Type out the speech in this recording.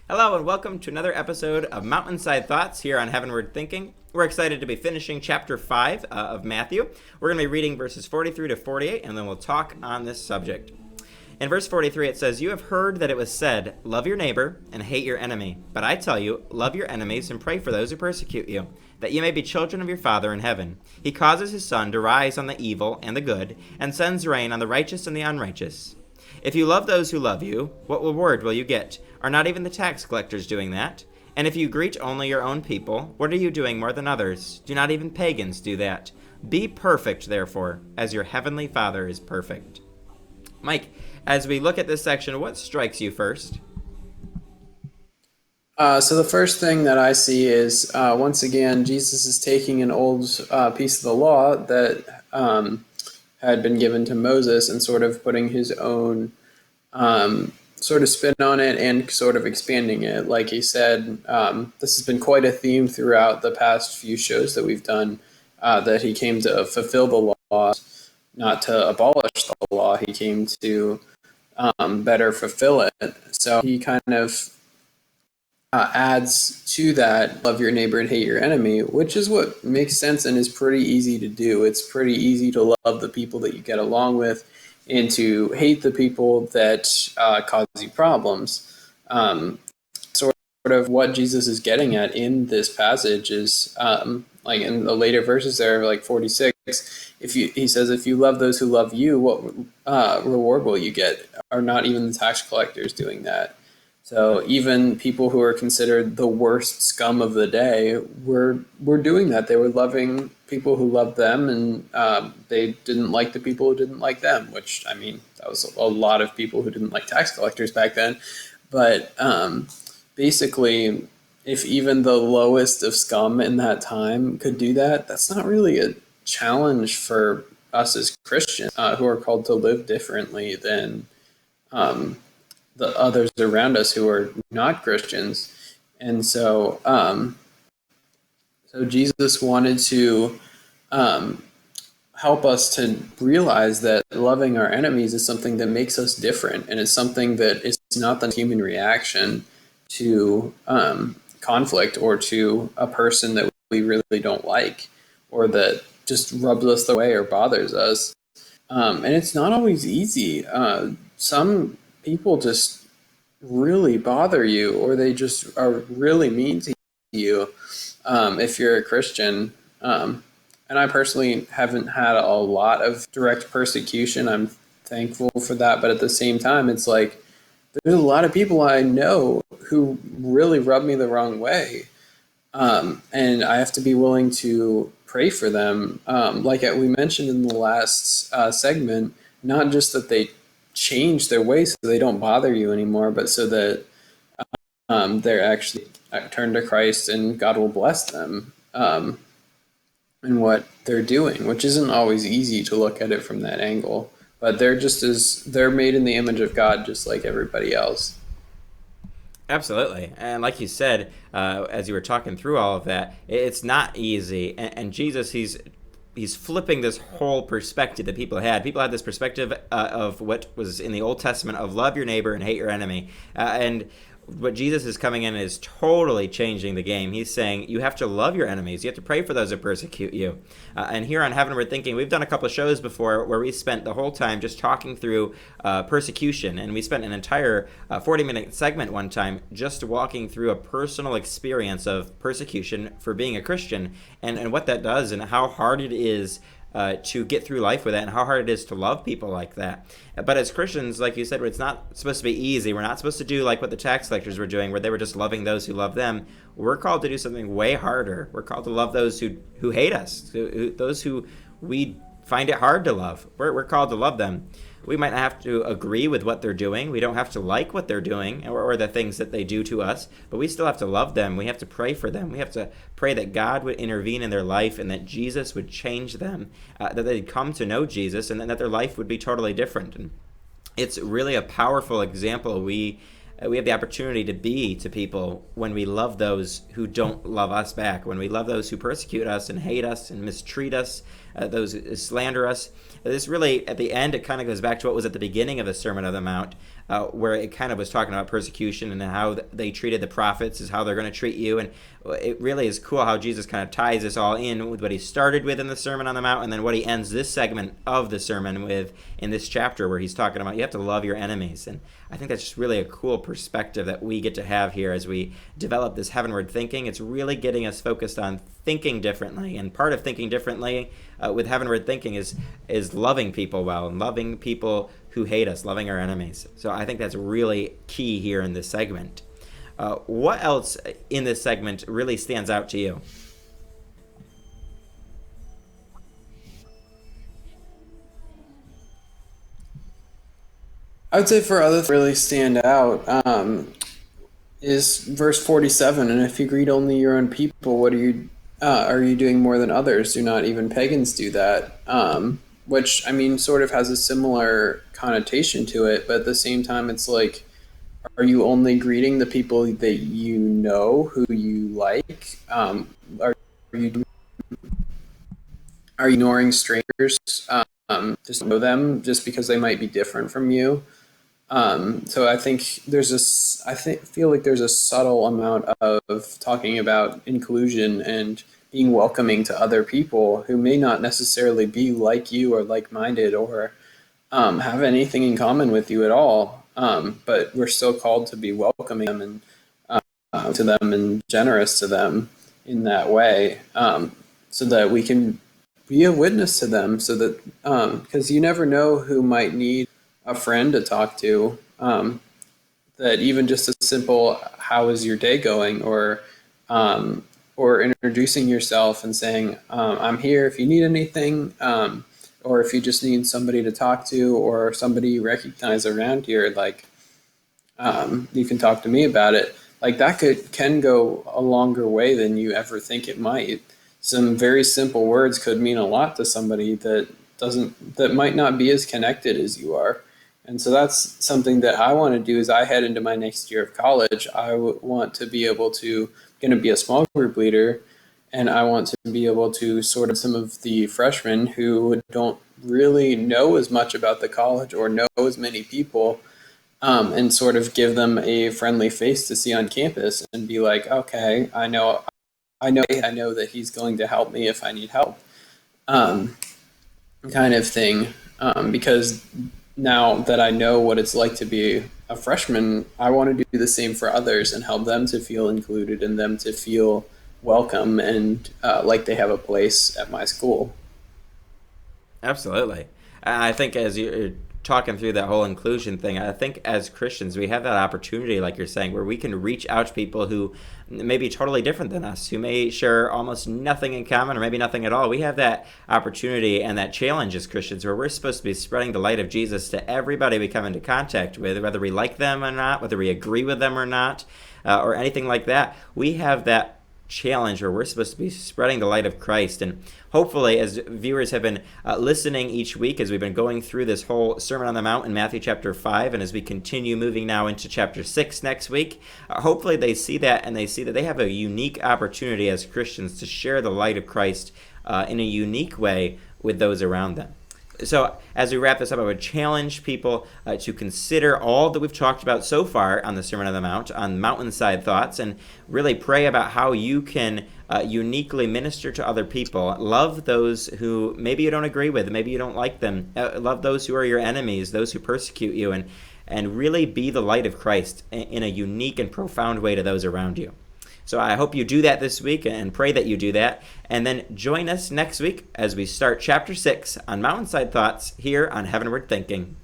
Hello and welcome to another episode of Mountainside Thoughts here on Heavenward Thinking. We're excited to be finishing chapter 5 of Matthew. We're going to be reading verses 43 to 48 and then we'll talk on this subject. In verse 43 it says, "You have heard that it was said, 'Love your neighbor and hate your enemy.' But I tell you, love your enemies and pray for those who persecute you, that you may be children of your Father in heaven. He causes his sun to rise on the evil and the good, and sends rain on the righteous and the unrighteous. If you love those who love you, what reward will you get? Are not even the tax collectors doing that? And if you greet only your own people, what are you doing more than others? Do not even pagans do that? Be perfect, therefore, as your heavenly Father is perfect." Mike, as we look at this section, what strikes you first? So the first thing that I see is, once again, Jesus is taking an old piece of the law that had been given to Moses and sort of putting his own sort of spin on it and sort of expanding it. Like he said, this has been quite a theme throughout the past few shows that we've done, that he came to fulfill the law, not to abolish the law. He came to better fulfill it. So he kind of adds to that, love your neighbor and hate your enemy, which is what makes sense and is pretty easy to do. It's pretty easy to love the people that you get along with and to hate the people that cause you problems. Sort of what Jesus is getting at in this passage is, like in the later verses there, like 46, he says, if you love those who love you, what reward will you get? Are not even the tax collectors doing that? So even people who are considered the worst scum of the day were doing that. They were loving people who loved them, and they didn't like the people who didn't like them, which, I mean, that was a lot of people who didn't like tax collectors back then. But basically, if even the lowest of scum in that time could do that, that's not really a challenge for us as Christians, who are called to live differently than the others around us who are not Christians. And so so Jesus wanted to help us to realize that loving our enemies is something that makes us different, and it's something that is not the human reaction to conflict or to a person that we really don't like or that just rubs us the way or bothers us. And it's not always easy. Some people just really bother you, or they just are really mean to you if you're a Christian. And I personally haven't had a lot of direct persecution. I'm thankful for that. But at the same time, it's like there's a lot of people I know who really rub me the wrong way. And I have to be willing to pray for them. Like we mentioned in the last segment, not just that they change their ways so they don't bother you anymore, but so that they're actually turned to Christ and God will bless them in what they're doing, which isn't always easy to look at it from that angle. But they're made in the image of God just like everybody else. Absolutely. And like you said, as you were talking through all of that, it's not easy. And Jesus, he's flipping this whole perspective that people had. People had this perspective of what was in the Old Testament of love your neighbor and hate your enemy. And what Jesus is coming in is totally changing the game. He's saying you have to love your enemies. You have to pray for those who persecute you. And here on Heavenward Thinking, we've done a couple of shows before where we spent the whole time just talking through persecution. And we spent an entire 40-minute segment one time just walking through a personal experience of persecution for being a Christian and what that does and how hard it is to get through life with that and how hard it is to love people like that. But as Christians, like you said, it's not supposed to be easy. We're not supposed to do like what the tax collectors were doing, where they were just loving those who love them. We're called to do something way harder. We're called to love those who hate us, those who we find it hard to love. We're called to love them. We might not have to agree with what they're doing. We don't have to like what they're doing or the things that they do to us, but we still have to love them. We have to pray for them. We have to pray that God would intervene in their life and that Jesus would change them, that they'd come to know Jesus, and then that their life would be totally different. And it's really a powerful example we have the opportunity to be to people when we love those who don't love us back, when we love those who persecute us and hate us and mistreat us. those who slander us. This really, at the end, it kind of goes back to what was at the beginning of the Sermon on the Mount, where it kind of was talking about persecution and how they treated the prophets is how they're going to treat you. And it really is cool how Jesus kind of ties this all in with what he started with in the Sermon on the Mount and then what he ends this segment of the sermon with in this chapter, where he's talking about you have to love your enemies. And I think that's just really a cool perspective that we get to have here as we develop this heavenward thinking. It's really getting us focused on thinking differently. And part of thinking differently with heavenward thinking is loving people well and loving people who hate us, loving our enemies. So I think that's really key here in this segment. What else in this segment really stands out to you? I would say for others really stand out is verse 47. And if you greet only your own people, what are you doing more than others? Do not even pagans do that? Which, I mean, sort of has a similar connotation to it, but at the same time, it's like, are you only greeting the people that you know, who you like? Are you ignoring strangers just to know them just because they might be different from you? So I think feel like there's a subtle amount of talking about inclusion and being welcoming to other people who may not necessarily be like you or like-minded or have anything in common with you at all. But we're still called to be welcoming them and to them and generous to them in that way, so that we can be a witness to them. So that because you never know who might need a friend to talk to. That even just a simple "How is your day going?" or introducing yourself and saying, "I'm here if you need anything." Or if you just need somebody to talk to or somebody you recognize around here, like you can talk to me about it. Like that can go a longer way than you ever think it might. Some very simple words could mean a lot to somebody that might not be as connected as you are. And so that's something that I want to do as I head into my next year of college. I want to be able to, going to be a small group leader, and I want to be able to sort of some of the freshmen who don't really know as much about the college or know as many people, and sort of give them a friendly face to see on campus and be like, okay, I know that he's going to help me if I need help, kind of thing. Because now that I know what it's like to be a freshman, I want to do the same for others and help them to feel included and them to feel welcome and like they have a place at my school. Absolutely. I think as you're talking through that whole inclusion thing, I think as Christians, we have that opportunity, like you're saying, where we can reach out to people who may be totally different than us, who may share almost nothing in common or maybe nothing at all. We have that opportunity and that challenge as Christians where we're supposed to be spreading the light of Jesus to everybody we come into contact with, whether we like them or not, whether we agree with them or not, or anything like that. We have that challenge where we're supposed to be spreading the light of Christ. And hopefully, as viewers have been listening each week as we've been going through this whole Sermon on the Mount in Matthew chapter 5, and as we continue moving now into chapter 6 next week, hopefully they see that and they see that they have a unique opportunity as Christians to share the light of Christ in a unique way with those around them. So as we wrap this up, I would challenge people to consider all that we've talked about so far on the Sermon on the Mount, on Mountainside Thoughts, and really pray about how you can uniquely minister to other people. Love those who maybe you don't agree with, maybe you don't like them. Love those who are your enemies, those who persecute you, and really be the light of Christ in a unique and profound way to those around you. So I hope you do that this week and pray that you do that. And then join us next week as we start chapter 6 on Mountainside Thoughts here on Heavenward Thinking.